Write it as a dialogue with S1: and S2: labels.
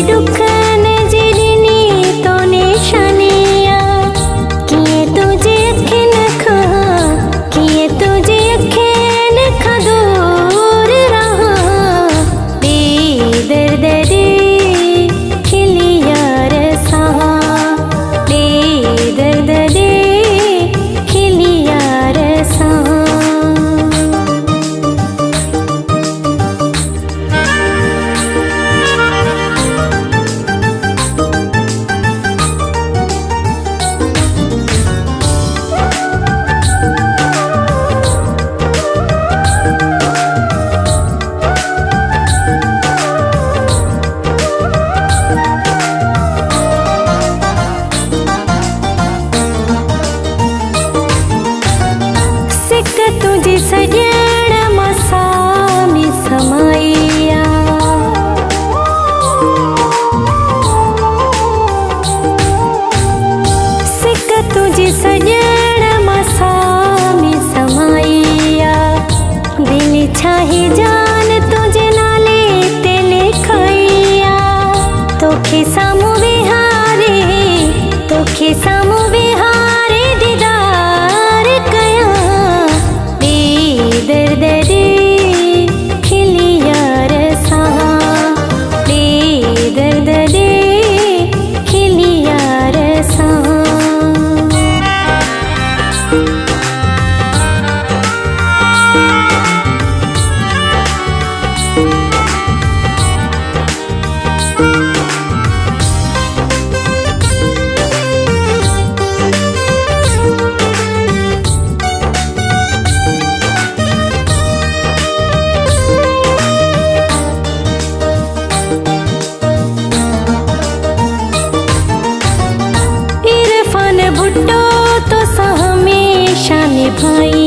S1: दुखन जी ॾिनी तो निशानिया कीअं तुझे अखिन खां कीअं तुझे अखिन खां दूर रहां ॾे दर्द ॾे खिली यार सां ॾे दर्द ॾे खिली यार सां सिक तुझी सॼण मसामी समाइया सिक तुझी सॼण मसामी समाइया दिल छाही जान तुझे नाले ते लिखाइया तोखे साम्हूं विहारे तोखे साम्हूं विहारे दीदार कयां ॾे दर्द ॾे खिली यार सां ॾे दर्द ॾे खिली यार सां इरफान भुट्टो तो सा हमेशा निभाई